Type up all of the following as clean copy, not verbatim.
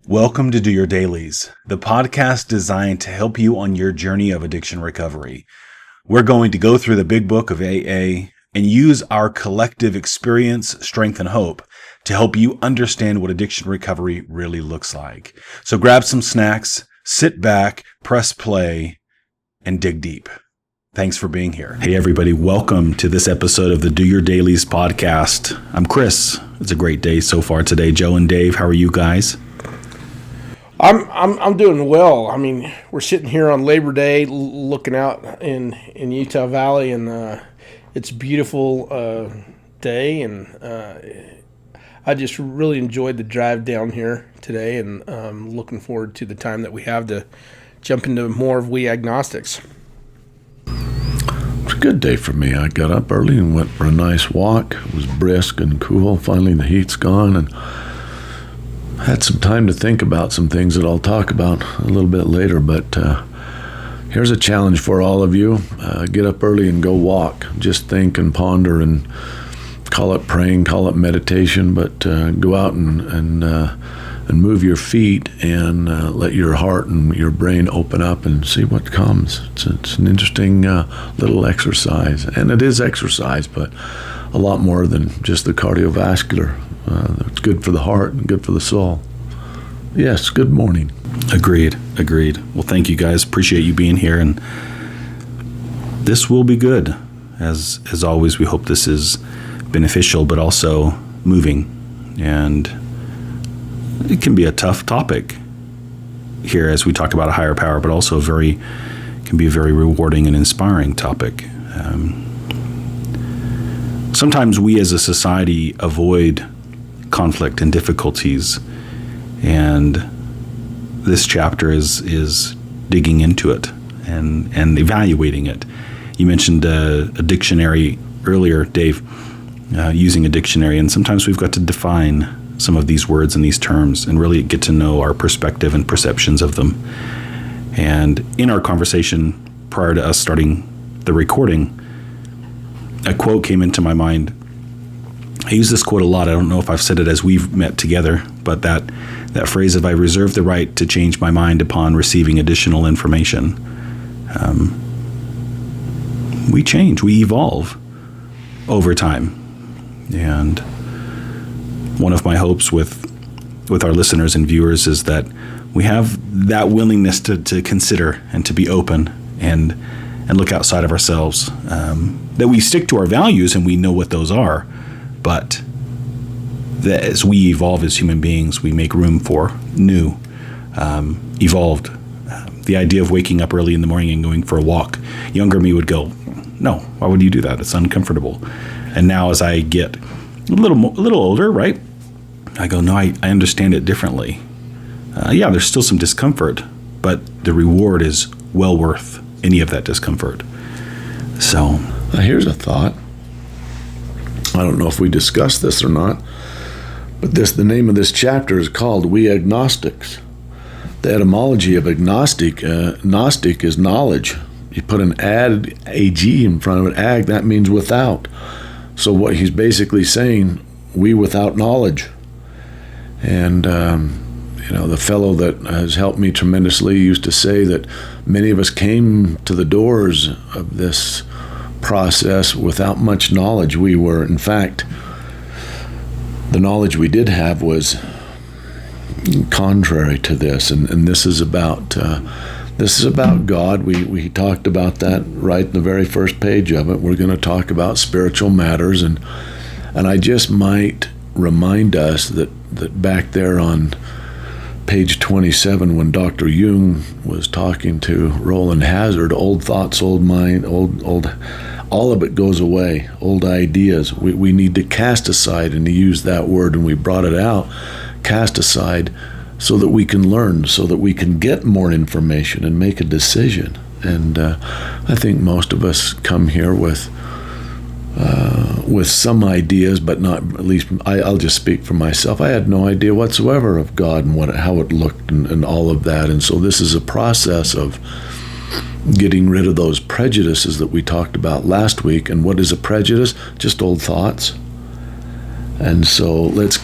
Welcome to Do Your Dailies, the podcast designed to help you on your journey of addiction recovery. We're going to go through the big book of AA and use our collective experience, strength, and hope to help you understand what addiction recovery really looks like. So grab some snacks, sit back, press play, and dig deep. Thanks for being here. Hey, everybody. Welcome to this episode of the Do Your Dailies podcast. I'm Chris. It's a great day so far today. Joe and Dave, how are you guys? I'm doing well. I mean, we're sitting here on Labor Day, looking out in Utah Valley, and it's a beautiful day. And I just really enjoyed the drive down here today, and looking forward to the time that we have to jump into more of We Agnostics. It's a good day for me. I got up early and went for a nice walk. It was brisk and cool. Finally, the heat's gone, and had some time to think about some things that I'll talk about a little bit later, but here's a challenge for all of you. Get up early and go walk. Just think and ponder, and call it praying, call it meditation, but go out and move your feet and let your heart and your brain open up and see what comes. It's an interesting little exercise, and it is exercise, but a lot more than just the cardiovascular. It's good for the heart and good for the soul. Yes, good morning. Agreed. Well, thank you guys. Appreciate you being here, and this will be good. As always, we hope this is beneficial, but also moving. And it can be a tough topic here as we talk about a higher power, but also can be a very rewarding and inspiring topic. Sometimes we as a society avoid conflict and difficulties, and this chapter is digging into it and evaluating it. You mentioned a dictionary earlier, Dave, using a dictionary, and sometimes we've got to define some of these words and these terms and really get to know our perspective and perceptions of them. And in our conversation prior to us starting the recording, a quote came into my mind. I use this quote a lot. I don't know if I've said it as we've met together, but that phrase of "I reserve the right to change my mind upon receiving additional information." We change, we evolve over time. And one of my hopes with our listeners and viewers is that we have that willingness to consider and to be open and look outside of ourselves, that we stick to our values and we know what those are, but that as we evolve as human beings, we make room for new, evolved. The idea of waking up early in the morning and going for a walk, younger me would go, no, why would you do that? It's uncomfortable. And now as I get a little older, right, I go, no, I understand it differently. Yeah, there's still some discomfort, but the reward is well worth any of that discomfort. So Here's a thought. I don't know if we discussed this or not, but the name of this chapter is called We Agnostics. The etymology of agnostic, gnostic is knowledge. You put an ag in front of it, ag, that means without. So what he's basically saying, we without knowledge. And the fellow that has helped me tremendously used to say that many of us came to the doors of this process without much knowledge. We were, in fact, the knowledge we did have was contrary to this, and this is about God. We talked about that right in the very first page of it. We're going to talk about spiritual matters, and I just might remind us that back there on page 27, when Dr. Jung was talking to Roland Hazard, old thoughts, old mind, old all of it goes away, old ideas. We need to cast aside, and he used that word, and we brought it out, cast aside, so that we can learn, so that we can get more information and make a decision. And I think most of us come here with some ideas, but not, at least I'll just speak for myself. I had no idea whatsoever of God and how it looked and all of that. And so this is a process of getting rid of those prejudices that we talked about last week. And what is a prejudice? Just old thoughts. And so let's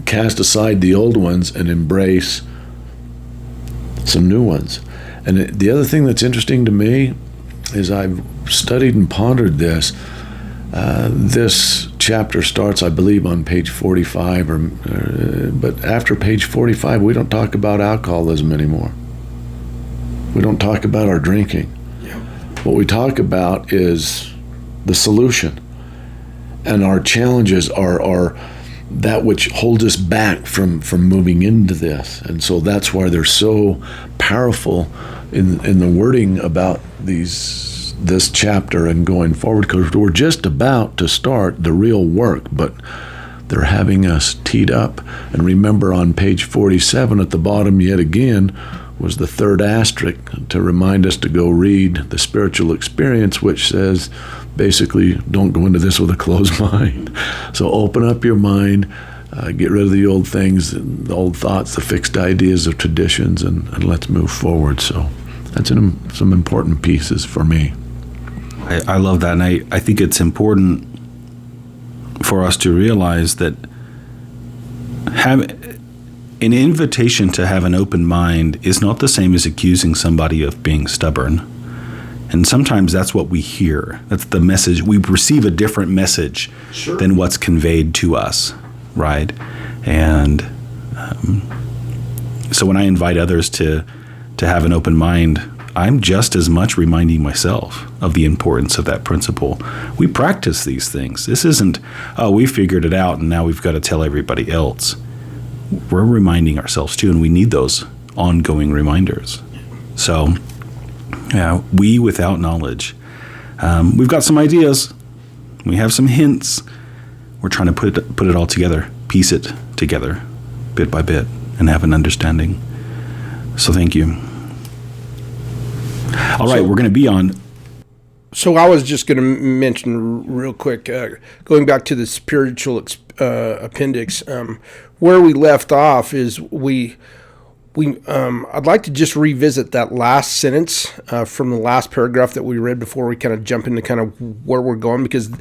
cast aside the old ones and embrace some new ones. And the other thing that's interesting to me is I've studied and pondered this. This chapter starts, I believe, on page 45, but after page 45, we don't talk about alcoholism anymore. We don't talk about our drinking. Yeah. What we talk about is the solution. And our challenges are that which holds us back from moving into this. And so that's why they're so powerful in the wording about this chapter and going forward, because we're just about to start the real work, but they're having us teed up. And remember, on page 47 at the bottom yet again was the third asterisk to remind us to go read the spiritual experience, which says basically don't go into this with a closed mind. So open up your mind, get rid of the old things, the old thoughts, the fixed ideas of traditions, and let's move forward. So that's some important pieces for me. I love that, and I think it's important for us to realize that an invitation to have an open mind is not the same as accusing somebody of being stubborn. And sometimes that's what we hear. That's the message. We receive a different message than what's conveyed to us, right? And so when I invite others to have an open mind, I'm just as much reminding myself of the importance of that principle. We practice these things. This isn't, we figured it out and now we've got to tell everybody else. We're reminding ourselves too, and we need those ongoing reminders. So, we without knowledge. We've got some ideas. We have some hints. We're trying to put it all together, piece it together, bit by bit, and have an understanding. So thank you. All right, we're going to be on. So I was just going to mention real quick, going back to the spiritual appendix, where we left off is I'd like to just revisit that last sentence from the last paragraph that we read before we kind of jump into kind of where we're going, because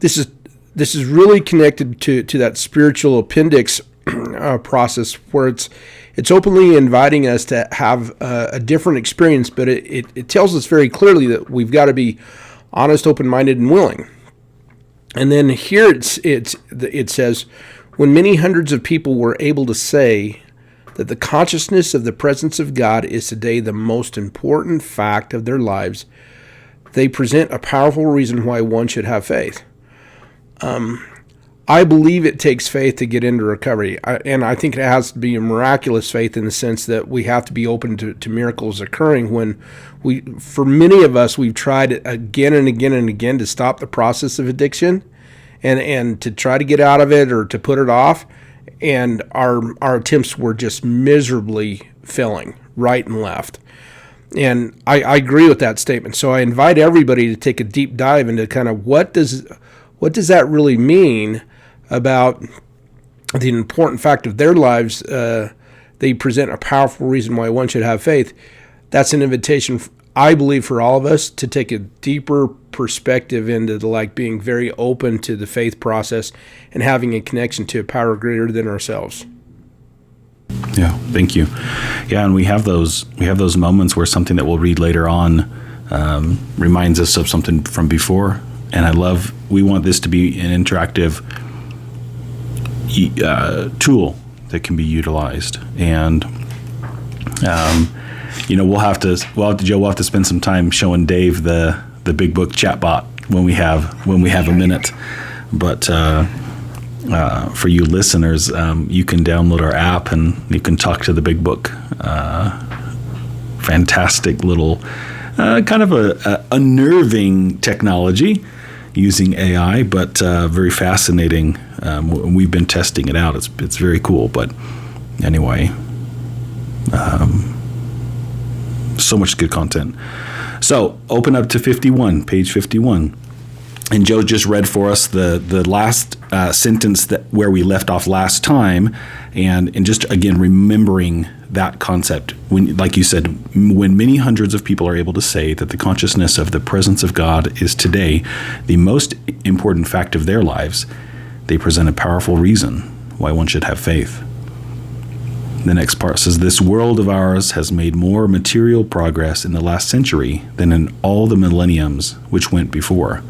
this is really connected to that spiritual appendix process where it's openly inviting us to have a different experience, but it tells us very clearly that we've got to be honest, open-minded, and willing. And then here it says, when many hundreds of people were able to say that the consciousness of the presence of God is today the most important fact of their lives, they present a powerful reason why one should have faith. I believe it takes faith to get into recovery, and I think it has to be a miraculous faith in the sense that we have to be open to miracles occurring when for many of us, we've tried again and again and again to stop the process of addiction and to try to get out of it or to put it off, and our attempts were just miserably failing right and left. And I agree with that statement. So I invite everybody to take a deep dive into kind of what does that really mean about the important fact of their lives. They present a powerful reason why one should have faith. That's an invitation, I believe, for all of us to take a deeper perspective into being very open to the faith process and having a connection to a power greater than ourselves. Yeah, thank you. Yeah, and we have those moments where something that we'll read later on reminds us of something from before. And we want this to be an interactive tool that can be utilized. And, we'll have to spend some time showing Dave the Big Book chatbot when we have a minute. But for you listeners, you can download our app and you can talk to the Big Book. Fantastic little kind of a unnerving technology using AI, but very fascinating. We've been testing it out. It's very cool. But anyway, so much good content. So open up to page 51. And Joe just read for us the last sentence where we left off last time, and just again remembering that concept. When, like you said, when many hundreds of people are able to say that the consciousness of the presence of God is today the most important fact of their lives, They present a powerful reason why one should have faith. The next part says, this world of ours has made more material progress in the last century than in all the millenniums which went before.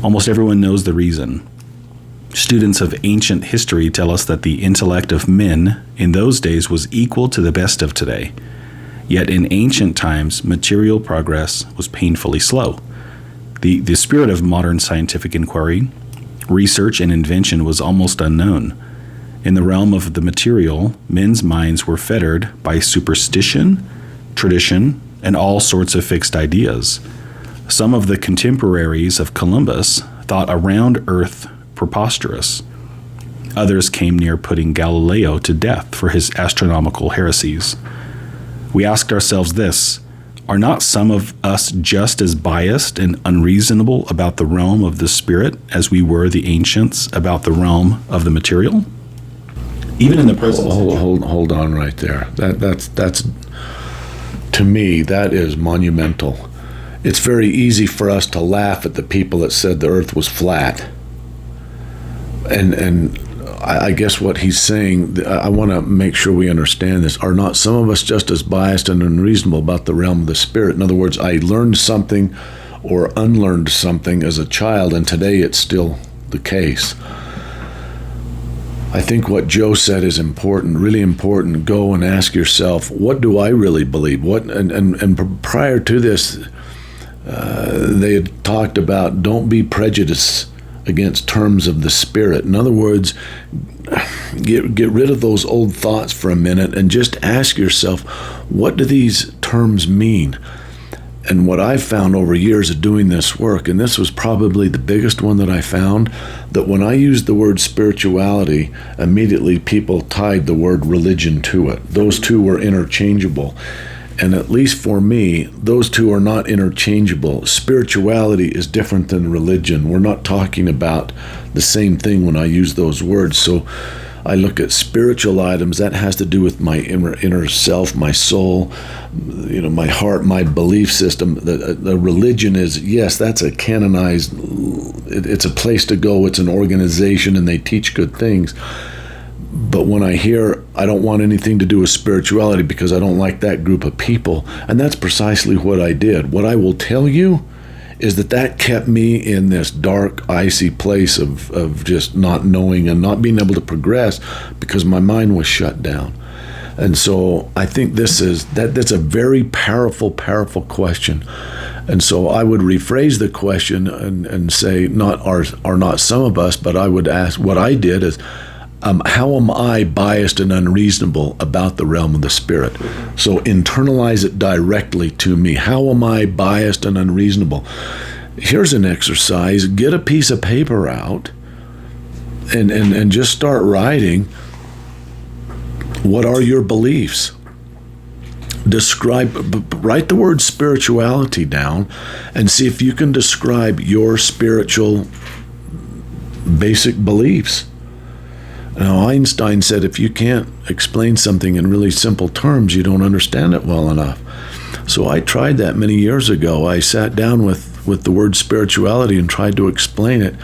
Almost everyone knows the reason. Students of ancient history tell us that the intellect of men in those days was equal to the best of today. Yet in ancient times, material progress was painfully slow. The spirit of modern scientific inquiry, research, and invention was almost unknown. In the realm of the material, men's minds were fettered by superstition, tradition, and all sorts of fixed ideas. Some of the contemporaries of Columbus thought a round earth preposterous. Others came near putting Galileo to death for his astronomical heresies. We asked ourselves this: are not some of us just as biased and unreasonable about the realm of the spirit as we were the ancients about the realm of the material? Even in the present. Hold on right there. That's to me, that is monumental. It's very easy for us to laugh at the people that said the earth was flat. And I guess what he's saying, I want to make sure we understand this. Are not some of us just as biased and unreasonable about the realm of the spirit? In other words, I learned something or unlearned something as a child, and today it's still the case. I think what Joe said is important, really important. Go and ask yourself, what do I really believe? And prior to this, they had talked about don't be prejudiced against terms of the spirit. In other words, get rid of those old thoughts for a minute and just ask yourself, what do these terms mean? And what I've found over years of doing this work, and this was probably the biggest one that I found, that when I used the word spirituality, immediately people tied the word religion to it. Those two were interchangeable. And at least for me, those two are not interchangeable. Spirituality is different than religion. We're not talking about the same thing when I use those words. So I look at spiritual items, that has to do with my inner self, my soul, my heart, my belief system. The religion is, yes, that's a canonized, it's a place to go, it's an organization, and they teach good things. But when I hear, I don't want anything to do with spirituality because I don't like that group of people, and that's precisely what I did. What I will tell you is that kept me in this dark, icy place of just not knowing and not being able to progress because my mind was shut down. And so I think that's a very powerful question. And so I would rephrase the question and say, are not some of us, but I would ask, what I did is, how am I biased and unreasonable about the realm of the spirit? So internalize it directly to me. How am I biased and unreasonable? Here's an exercise. Get a piece of paper out and just start writing, what are your beliefs? Write the word spirituality down and see if you can describe your spiritual basic beliefs. Now, Einstein said if you can't explain something in really simple terms, you don't understand it well enough. So I tried that many years ago. I sat down with the word spirituality and tried to explain it.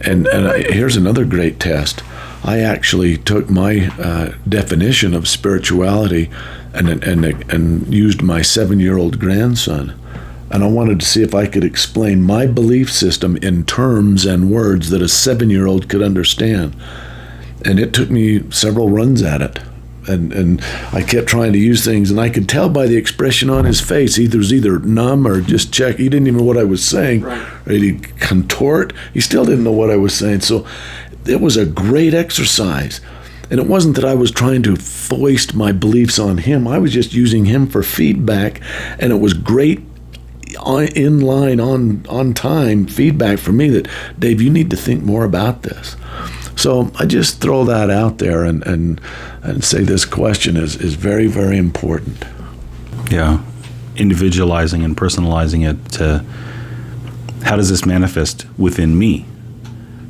And here's another great test. I actually took my definition of spirituality and used my 7-year-old grandson. And I wanted to see if I could explain my belief system in terms and words that a 7-year-old could understand. And it took me several runs at it. And I kept trying to use things, and I could tell by the expression on his face, he was either numb or just check. He didn't even know what I was saying. Right. Or he'd contort. He still didn't know what I was saying. So it was a great exercise. And it wasn't that I was trying to foist my beliefs on him. I was just using him for feedback, and it was great in line, on time feedback for me that, Dave, you need to think more about this. So I just throw that out there and say this question is very, very important. Yeah. Individualizing and personalizing it to how does this manifest within me?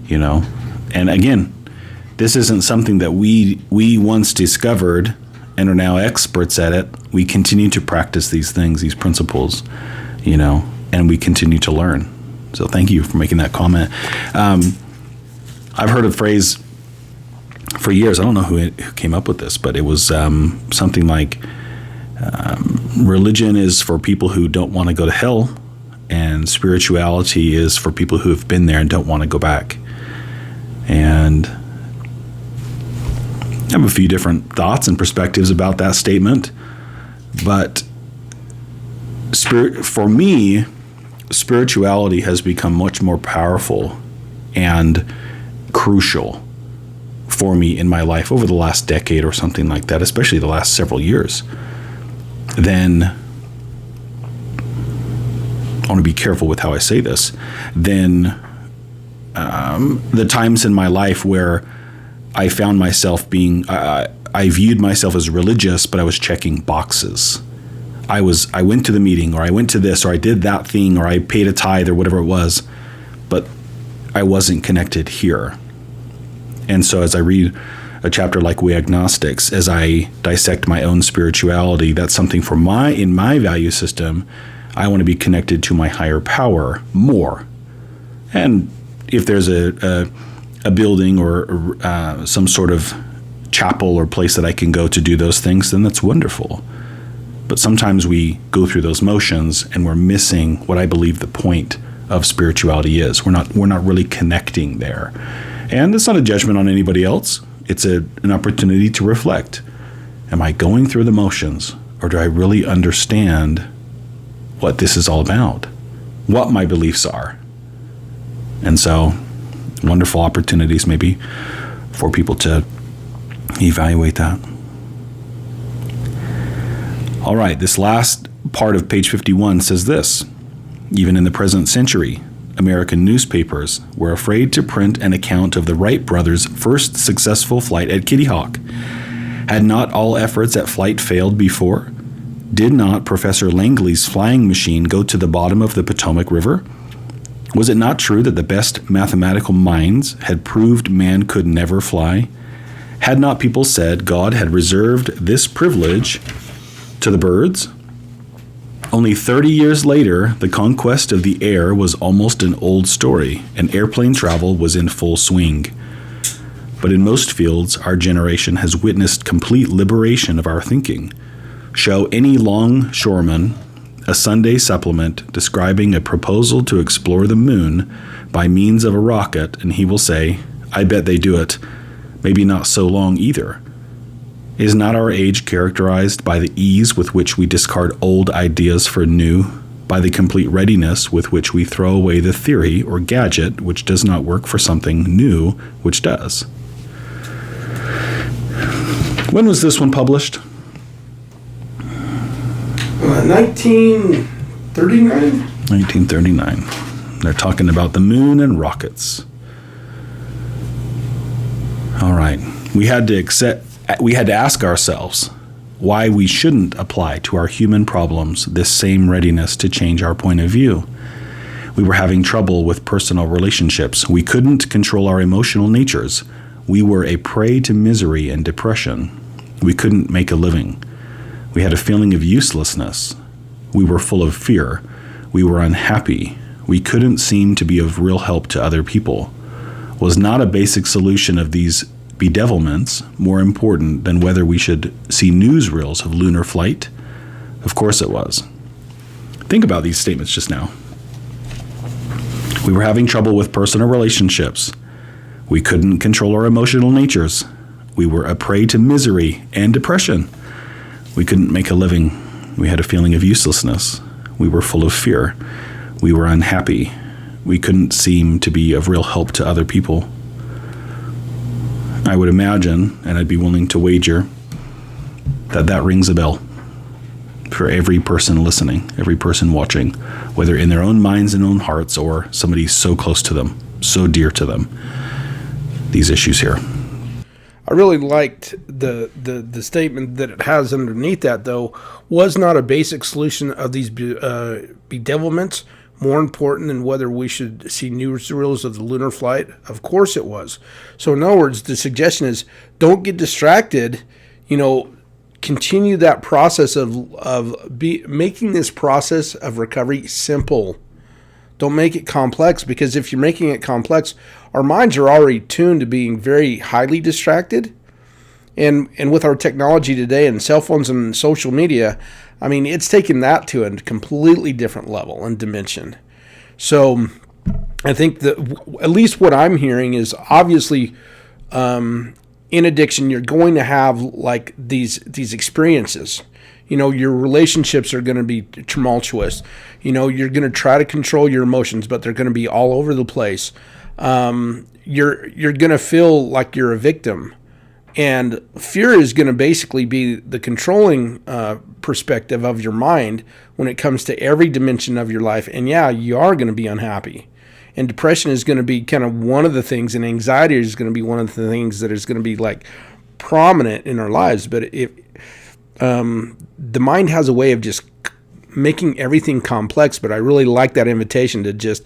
And again, this isn't something that we once discovered and are now experts at it. We continue to practice these things, these principles, and we continue to learn. So thank you for making that comment. I've heard a phrase for years. I don't know who came up with this, but it was something like religion is for people who don't want to go to hell, and spirituality is for people who have been there and don't want to go back. And I have a few different thoughts and perspectives about that statement, but for me, spirituality has become much more powerful and crucial for me in my life over the last decade or something like that, especially the last several years. Then, I want to be careful with how I say this, then the times in my life where I found myself being, I viewed myself as religious, but I was checking boxes. I went to the meeting, or I went to this, or I did that thing, or I paid a tithe, or whatever it was, but I wasn't connected here. And so as I read a chapter like We Agnostics, as I dissect my own spirituality, that's something in my value system, I want to be connected to my higher power more. And if there's a building or some sort of chapel or place that I can go to do those things, then that's wonderful. But sometimes we go through those motions and we're missing what I believe the point of spirituality is. We're not really connecting there. And it's not a judgment on anybody else. It's an opportunity to reflect. Am I going through the motions, or do I really understand what this is all about? What my beliefs are? And so, wonderful opportunities maybe for people to evaluate that. All right, this last part of page 51 says this: even in the present century, American newspapers were afraid to print an account of the Wright brothers' first successful flight at Kitty Hawk. Had not all efforts at flight failed before? Did not Professor Langley's flying machine go to the bottom of the Potomac River? Was it not true that the best mathematical minds had proved man could never fly? Had not people said God had reserved this privilege to the birds? Only 30 years later, the conquest of the air was almost an old story, and airplane travel was in full swing. But in most fields, our generation has witnessed complete liberation of our thinking. Show any longshoreman a Sunday supplement describing a proposal to explore the moon by means of a rocket, and he will say, "I bet they do it. Maybe not so long either." Is not our age characterized by the ease with which we discard old ideas for new, by the complete readiness with which we throw away the theory or gadget which does not work for something new which does? When was this one published? 1939? 1939. They're talking about the moon and rockets. All right. We had to ask ourselves why we shouldn't apply to our human problems this same readiness to change our point of view. We were having trouble with personal relationships. We couldn't control our emotional natures. We were a prey to misery and depression. We couldn't make a living. We had a feeling of uselessness. We were full of fear. We were unhappy. We couldn't seem to be of real help to other people. Was not a basic solution of these bedevilments more important than whether we should see newsreels of lunar flight? Of course it was. Think about these statements just now. We were having trouble with personal relationships. We couldn't control our emotional natures. We were a prey to misery and depression. We couldn't make a living. We had a feeling of uselessness. We were full of fear. We were unhappy. We couldn't seem to be of real help to other people. I would imagine, and I'd be willing to wager, that rings a bell for every person listening, every person watching, whether in their own minds and own hearts or somebody so close to them, so dear to them, these issues here. I really liked the statement that it has underneath that, though. Was not a basic solution of these bedevilments more important than whether we should see newsreels of the lunar flight? Of course it was. So in other words, the suggestion is don't get distracted, continue that process of making this process of recovery simple. Don't make it complex, because if you're making it complex, our minds are already tuned to being very highly distracted. And with our technology today and cell phones and social media, I mean, it's taken that to a completely different level and dimension. So I think that at least what I'm hearing is, obviously, in addiction, you're going to have like these experiences. Your relationships are going to be tumultuous. You're going to try to control your emotions, but they're going to be all over the place. You're going to feel like you're a victim. And fear is going to basically be the controlling perspective of your mind when it comes to every dimension of your life. And yeah, you are going to be unhappy. And depression is going to be kind of one of the things, and anxiety is going to be one of the things that is going to be like prominent in our lives. But the mind has a way of just making everything complex. But I really like that invitation to just,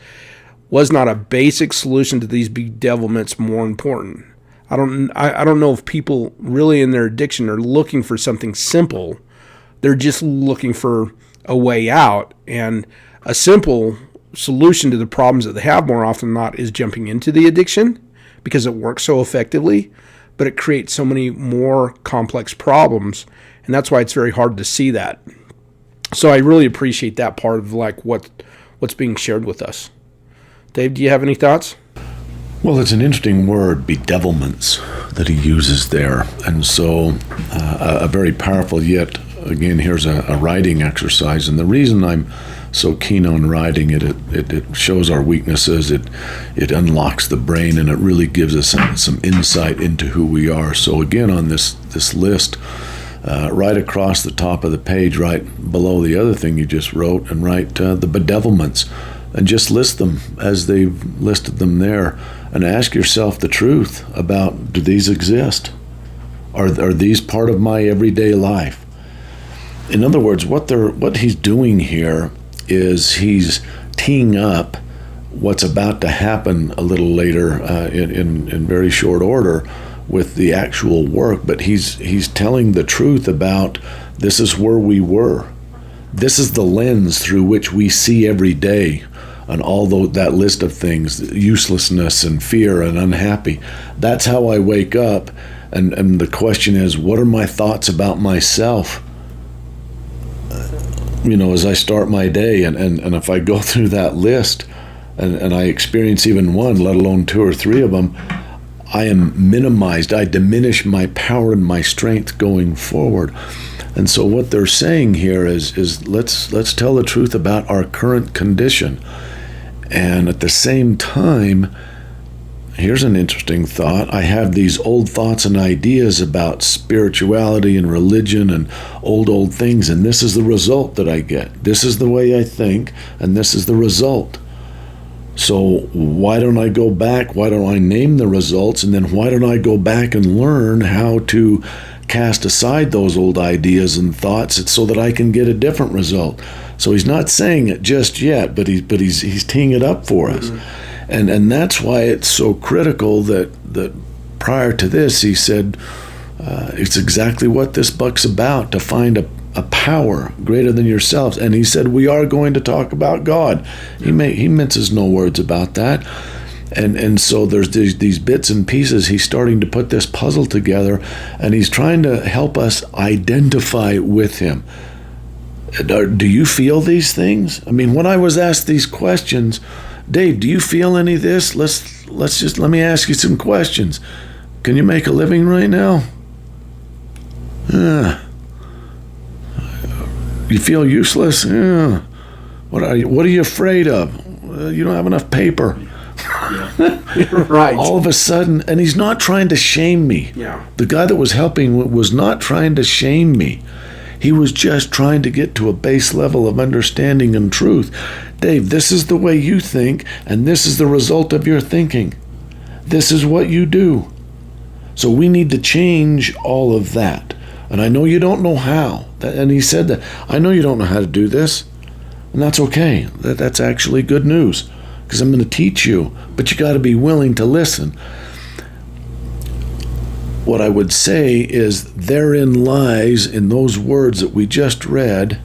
was not a basic solution to these bedevilments more important? I don't know if people really in their addiction are looking for something simple. They're just looking for a way out, and a simple solution to the problems that they have more often than not is jumping into the addiction, because it works so effectively, but it creates so many more complex problems, and that's why it's very hard to see that. So I really appreciate that part of like what's being shared with us. Dave, do you have any thoughts? Well, it's an interesting word, bedevilments, that he uses there. And so a very powerful, yet, again, here's a writing exercise. And the reason I'm so keen on writing it shows our weaknesses, it unlocks the brain, and it really gives us some insight into who we are. So again, on this list, right across the top of the page, right below the other thing you just wrote, and write the bedevilments, and just list them as they've listed them there. And ask yourself the truth about, do these exist? Are these part of my everyday life? In other words, what he's doing here is he's teeing up what's about to happen a little later in very short order with the actual work, but he's telling the truth about, this is where we were. This is the lens through which we see every day. And although that list of things, uselessness and fear and unhappy, that's how I wake up. And the question is, what are my thoughts about myself? As I start my day, and if I go through that list and I experience even one, let alone two or three of them, I am minimized. I diminish my power and my strength going forward. And so what they're saying here is let's tell the truth about our current condition. And at the same time, here's an interesting thought. I have these old thoughts and ideas about spirituality and religion and old things, and this is the result that I get. This is the way I think, and this is the result. So why don't I go back? Why don't I name the results? And then why don't I go back and learn how to cast aside those old ideas and thoughts so that I can get a different result? So he's not saying it just yet, but he's teeing it up for us. Mm-hmm. And that's why it's so critical that prior to this, he said, it's exactly what this book's about, to find a power greater than yourselves. And he said, we are going to talk about God. He minces no words about that. And so there's these bits and pieces. He's starting to put this puzzle together, and he's trying to help us identify with him. Do you feel these things? I mean, when I was asked these questions, Dave, do you feel any of this? Let me ask you some questions. Can you make a living right now? You feel useless? Yeah. What are you afraid of? You don't have enough paper. Right. All of a sudden, and he's not trying to shame me. Yeah. The guy that was helping was not trying to shame me. He was just trying to get to a base level of understanding and truth. Dave, this is the way you think, and this is the result of your thinking. This is what you do. So we need to change all of that. And I know you don't know how. And he said that. I know you don't know how to do this. And that's okay. That's actually good news, because I'm going to teach you. But you got to be willing to listen. What I would say is, therein lies, in those words that we just read,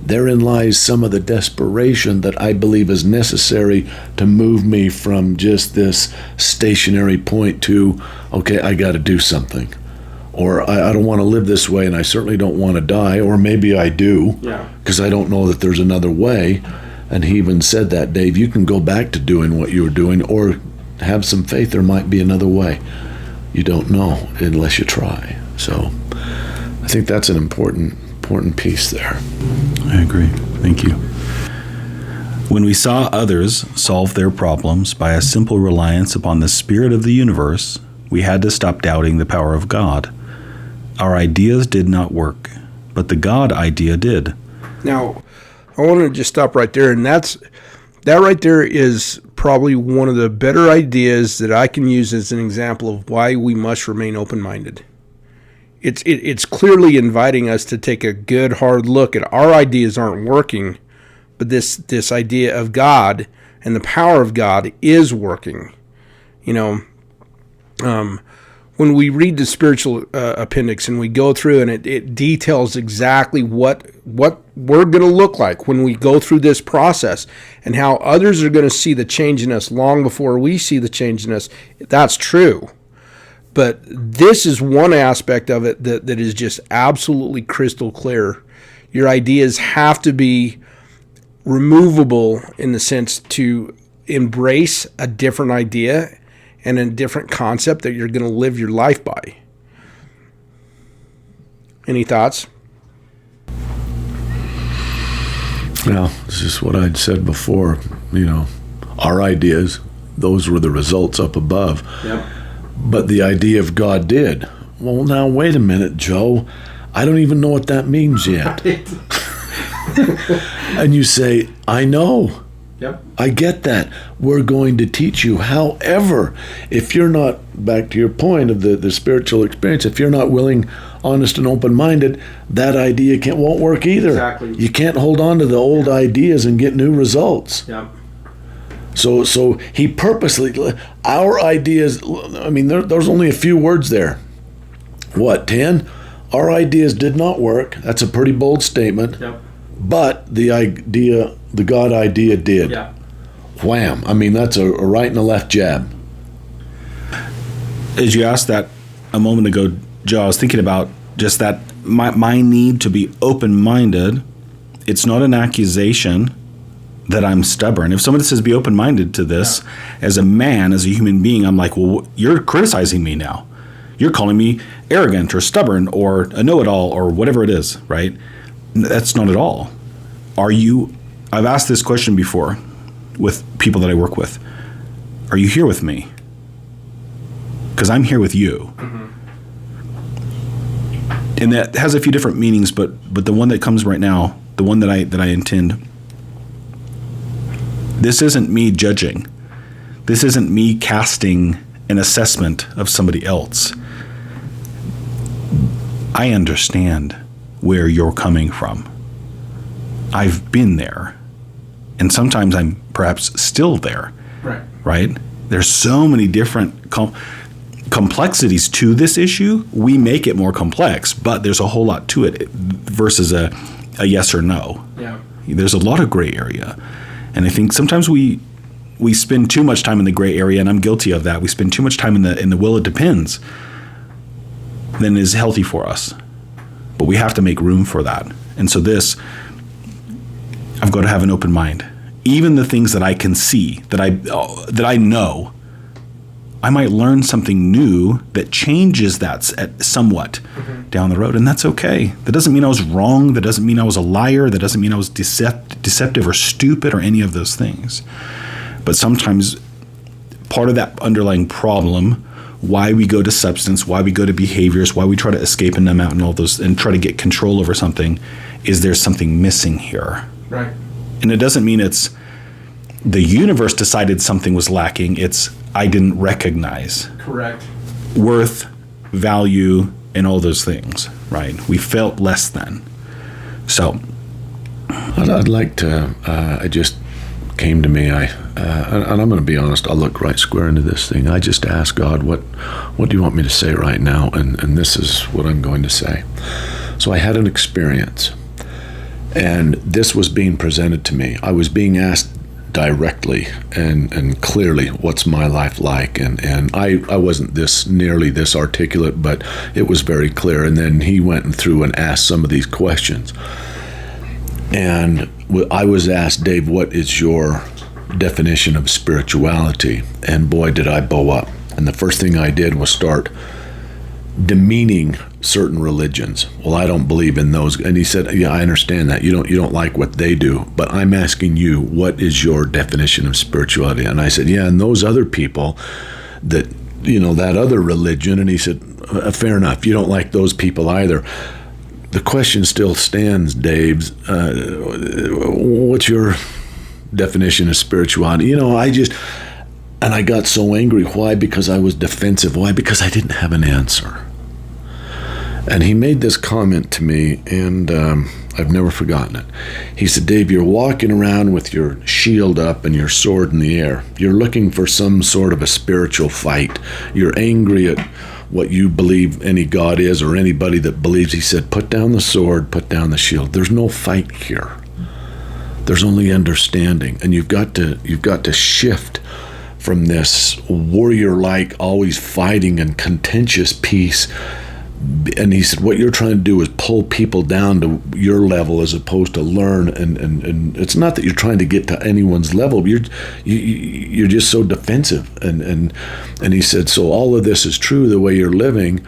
therein lies some of the desperation that I believe is necessary to move me from just this stationary point to, okay, I got to do something. Or I don't want to live this way, and I certainly don't want to die, or maybe I do, because I don't know that there's another way. And he even said that, Dave, you can go back to doing what you were doing, or have some faith there might be another way. You don't know unless you try. So I think that's an important piece there. I agree. Thank you. When we saw others solve their problems by a simple reliance upon the spirit of the universe, we had to stop doubting the power of God. Our ideas did not work, but the God idea did. Now, I want to just stop right there, and that right there is probably one of the better ideas that I can use as an example of why we must remain open-minded. It's clearly inviting us to take a good hard look at our ideas aren't working, but this idea of God and the power of God is working. When we read the spiritual appendix and we go through and it details exactly what we're going to look like when we go through this process and how others are going to see the change in us long before we see the change in us, that's true. But this is one aspect of it that is just absolutely crystal clear. Your ideas have to be removable in the sense to embrace a different idea and a different concept that you're going to live your life by. Any thoughts? Well, it's just what I'd said before. Our ideas, those were the results up above. Yep. But the idea of God did. Well, now, wait a minute, Joe. I don't even know what that means yet. Right. And you say, I know. Yep. I get that. We're going to teach you. However, if you're not, back to your point of the spiritual experience, if you're not willing, honest, and open-minded, that idea won't work either. Exactly. You can't hold on to the old ideas and get new results. Yep. So he purposely, our ideas, I mean, there's only a few words there. What, 10? Our ideas did not work. That's a pretty bold statement. Yep. But the God idea did. Yeah. Wham. I mean, that's a right and a left jab. As you asked that a moment ago, Joe, I was thinking about just that my need to be open-minded. It's not an accusation that I'm stubborn. If someone says be open-minded to this, as a man, as a human being, I'm like, well, you're criticizing me now. You're calling me arrogant or stubborn or a know-it-all or whatever it is, right? That's not at all. I've asked this question before with people that I work with. Are you here with me? Because I'm here with you. Mm-hmm. And that has a few different meanings, but the one that comes right now, the one that I intend, this isn't me judging. This isn't me casting an assessment of somebody else. I understand where you're coming from. I've been there. And sometimes I'm perhaps still there. Right? There's so many different complexities to this issue. We make it more complex, but there's a whole lot to it versus a yes or no. Yeah. There's a lot of gray area. And I think sometimes we spend too much time in the gray area, and I'm guilty of that. We spend too much time in the well, it depends, than is healthy for us. But we have to make room for that. And so I've got to have an open mind. Even the things that I can see, that I know, I might learn something new that changes that somewhat down the road, and that's okay. That doesn't mean I was wrong. That doesn't mean I was a liar. That doesn't mean I was deceptive or stupid or any of those things. But sometimes part of that underlying problem, why we go to substance, why we go to behaviors, why we try to escape and numb out and all those and try to get control over something, is there's something missing here. Right. And it doesn't mean it's the universe decided something was lacking. It's I didn't recognize. Correct. Worth, value, and all those things, right? We felt less than. So I'd like to, it just came to me, and I'm going to be honest, I'll look right square into this thing. I just asked God, what do you want me to say right now? And this is what I'm going to say. So I had an experience. And this was being presented to me. I was being asked directly and clearly, what's my life like? And I wasn't nearly this articulate, but it was very clear. And then he went through and asked some of these questions. And I was asked, Dave, what is your definition of spirituality? And boy, did I bow up. And the first thing I did was start demeaning certain religions. Well, I don't believe in those. And he said, yeah, I understand that. You don't like what they do, but I'm asking you, what is your definition of spirituality? And I said, yeah, and those other people that, that other religion. And he said, fair enough. You don't like those people either. The question still stands, Dave. What's your definition of spirituality? And I got so angry. Why? Because I was defensive. Why? Because I didn't have an answer. And he made this comment to me, and I've never forgotten it. He said, Dave, you're walking around with your shield up and your sword in the air. You're looking for some sort of a spiritual fight. You're angry at what you believe any God is or anybody that believes. He said, put down the sword, put down the shield. There's no fight here. There's only understanding. And you've got to shift from this warrior-like, always fighting and contentious piece. And he said, what you're trying to do is pull people down to your level as opposed to learn. And it's not that you're trying to get to anyone's level. You're just so defensive. And he said, so all of this is true the way you're living.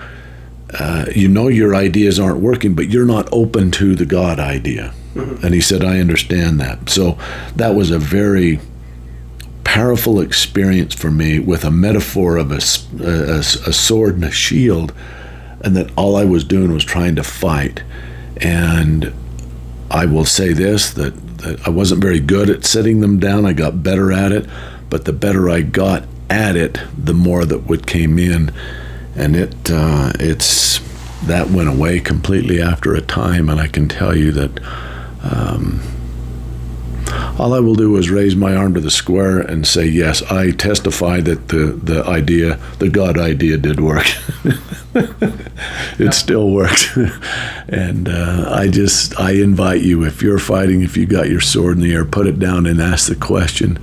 Your ideas aren't working, but you're not open to the God idea. Mm-hmm. And he said, I understand that. So that was a very powerful experience for me with a metaphor of a sword and a shield, and that all I was doing was trying to fight. And I will say this, that I wasn't very good at setting them down. I got better at it, but the better I got at it, the more that came in. And that went away completely after a time. And I can tell you that all I will do is raise my arm to the square and say, yes, I testify that the God idea did work. It still works. And I invite you, if you're fighting, if you got your sword in the air, put it down and ask the question,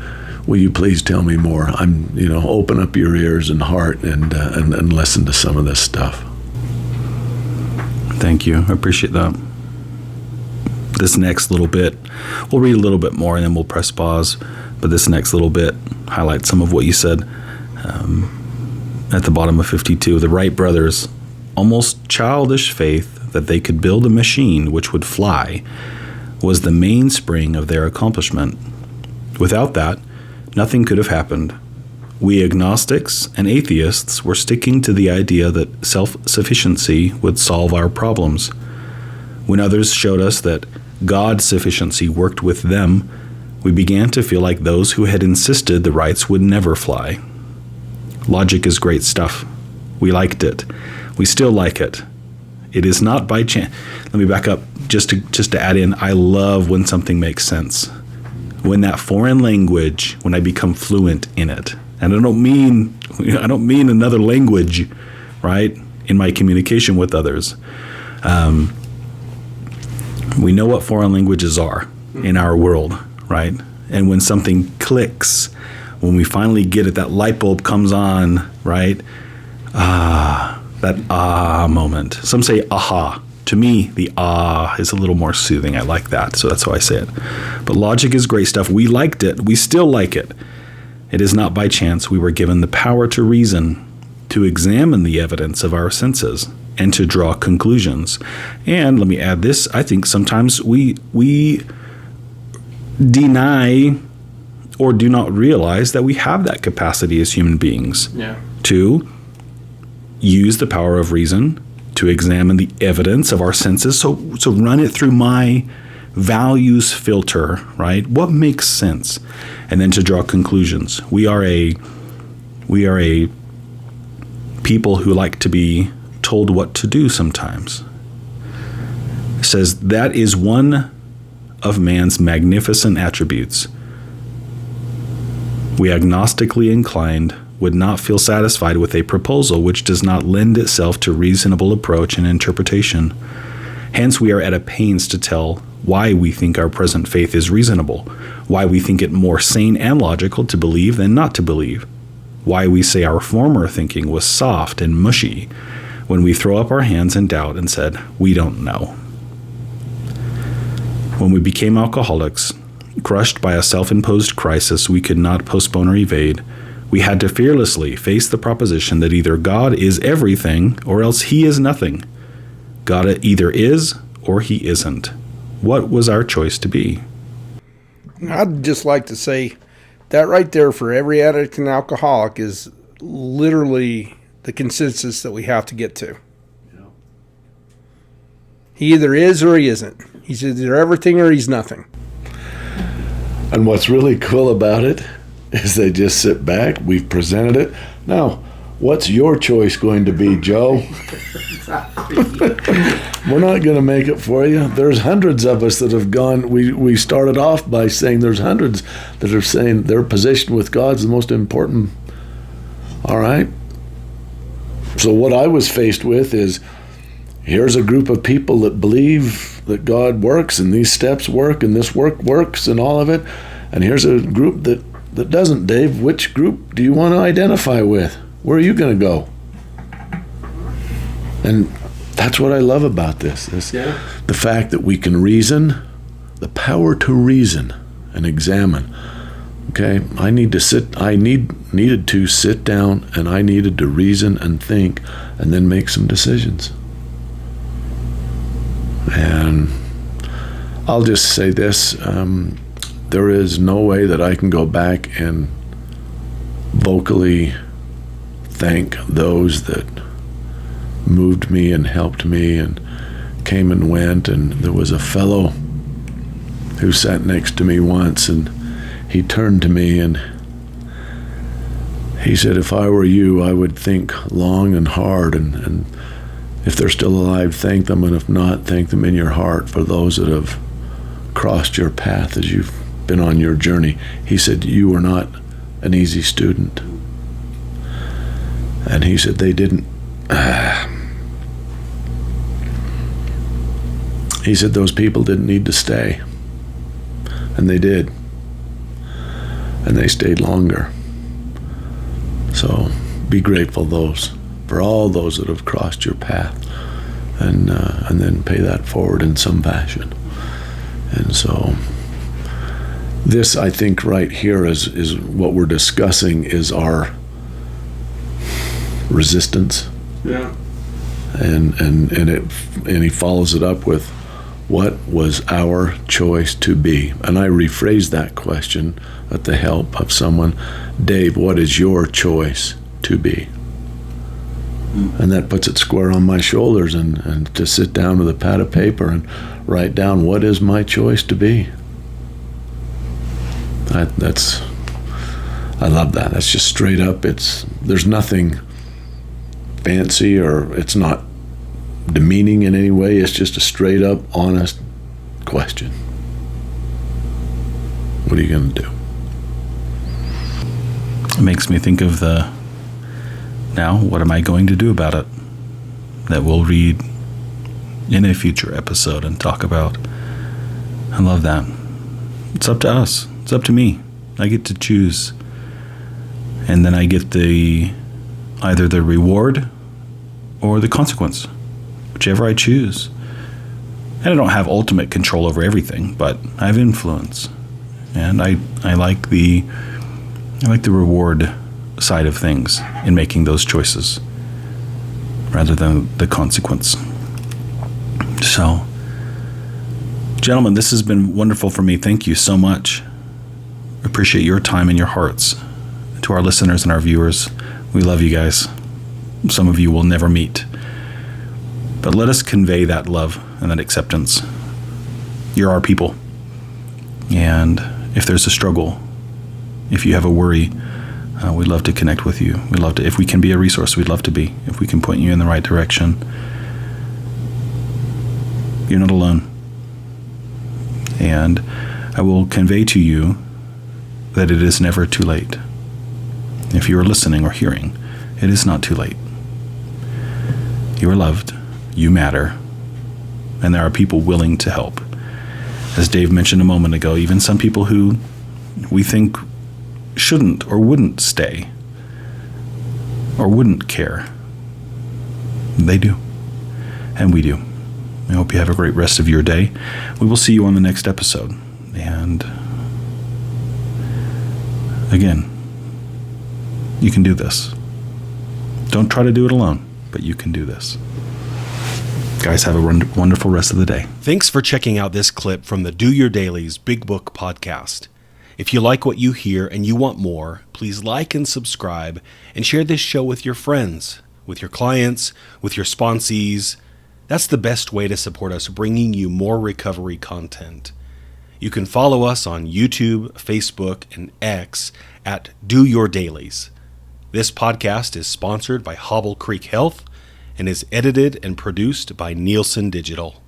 will you please tell me more? Open up your ears and heart and listen to some of this stuff. Thank you. I appreciate that. This next little bit, we'll read a little bit more and then we'll press pause. But this next little bit highlights some of what you said. At the bottom of 52, the Wright brothers' almost childish faith that they could build a machine which would fly was the mainspring of their accomplishment. Without that, nothing could have happened. We agnostics and atheists were sticking to the idea that self-sufficiency would solve our problems. When others showed us that God's sufficiency worked with them, we began to feel like those who had insisted the Wrights would never fly. Logic is great stuff. We liked it. We still like it. It is not by chance. Let me back up just to add in, I love when something makes sense. When that foreign language, when I become fluent in it. And I don't mean another language, right, in my communication with others. We know what foreign languages are in our world, right? And when something clicks, when we finally get it, that light bulb comes on, right? That moment. Some say aha. To me, the is a little more soothing. I like that, so that's how I say it. But logic is great stuff. We liked it. We still like it. It is not by chance we were given the power to reason, to examine the evidence of our senses, and to draw conclusions. And let me add this, I think sometimes we deny or do not realize that we have that capacity as human beings to use the power of reason, to examine the evidence of our senses. So run it through my values filter, right? What makes sense? And then to draw conclusions. We are a people who like to be told what to do sometimes. It says that is one of man's magnificent attributes. We agnostically inclined would not feel satisfied with a proposal which does not lend itself to reasonable approach and interpretation. Hence we are at a pains to tell why we think our present faith is reasonable, why we think it more sane and logical to believe than not to believe, why we say our former thinking was soft and mushy when we throw up our hands in doubt and said, we don't know. When we became alcoholics, crushed by a self-imposed crisis we could not postpone or evade, we had to fearlessly face the proposition that either God is everything or else he is nothing. God either is or he isn't. What was our choice to be? I'd just like to say that right there for every addict and alcoholic is literally the consensus that we have to get to. He either is or he isn't. He's either everything or he's nothing. And what's really cool about it is they just sit back. We've presented it. Now, what's your choice going to be, Joe? We're not going to make it for you. There's hundreds of us that have gone. We started off by saying there's hundreds that are saying their position with God's the most important. All right. So what I was faced with is, here's a group of people that believe that God works and these steps work and this work works and all of it. And here's a group that doesn't. Dave, which group do you want to identify with? Where are you going to go? And that's what I love about this. The fact that we can reason, the power to reason and examine. Okay, I needed to sit down and I needed to reason and think and then make some decisions. And I'll just say this, there is no way that I can go back and vocally thank those that moved me and helped me and came and went. And there was a fellow who sat next to me once, and he turned to me and he said, if I were you, I would think long and hard, and if they're still alive, thank them, and if not, thank them in your heart for those that have crossed your path as you've been on your journey. He said, you were not an easy student. And he said, they didn't. He said, those people didn't need to stay. And they did. And they stayed longer. So be grateful for all those that have crossed your path, and then pay that forward in some fashion. And so this, I think, right here is what we're discussing is our resistance. Yeah. And he follows it up with, what was our choice to be? And I rephrased that question with the help of someone. Dave, what is your choice to be? And that puts it square on my shoulders, and to sit down with a pad of paper and write down, what is my choice to be? I love that. That's just straight up. There's nothing fancy, or it's not demeaning in any way. It's just a straight up, honest question. What are you going to do? It makes me think of now, what am I going to do about it? That we'll read in a future episode and talk about. I love that. It's up to us. It's up to me. I get to choose. And then I get either the reward or the consequence, whichever I choose. And I don't have ultimate control over everything, but I have influence. And I like the reward side of things in making those choices rather than the consequence. So, gentlemen, this has been wonderful for me. Thank you so much. Appreciate your time and your hearts. To our listeners and our viewers, we love you guys. Some of you will never meet, but let us convey that love and that acceptance. You're our people. And if there's a struggle, if you have a worry, we'd love to connect with you. We'd love to, if we can be a resource, we'd love to be. If we can point you in the right direction. You're not alone. And I will convey to you that it is never too late. If you are listening or hearing, it is not too late. You are loved. You matter. And there are people willing to help. as Dave mentioned a moment ago, even some people who we think shouldn't or wouldn't stay or wouldn't care, they do. And we do. I hope you have a great rest of your day. We will see you on the next episode. And again, you can do this. Don't try to do it alone, but you can do this. Guys, have a wonderful rest of the day. Thanks for checking out this clip from the Do Your Dailies Big Book podcast. If you like what you hear and you want more, please like and subscribe and share this show with your friends, with your clients, with your sponsees. That's the best way to support us bringing you more recovery content. You can follow us on YouTube, Facebook, and X at Do Your Dailies. This podcast is sponsored by Hobble Creek Health and is edited and produced by Nielsen Digital.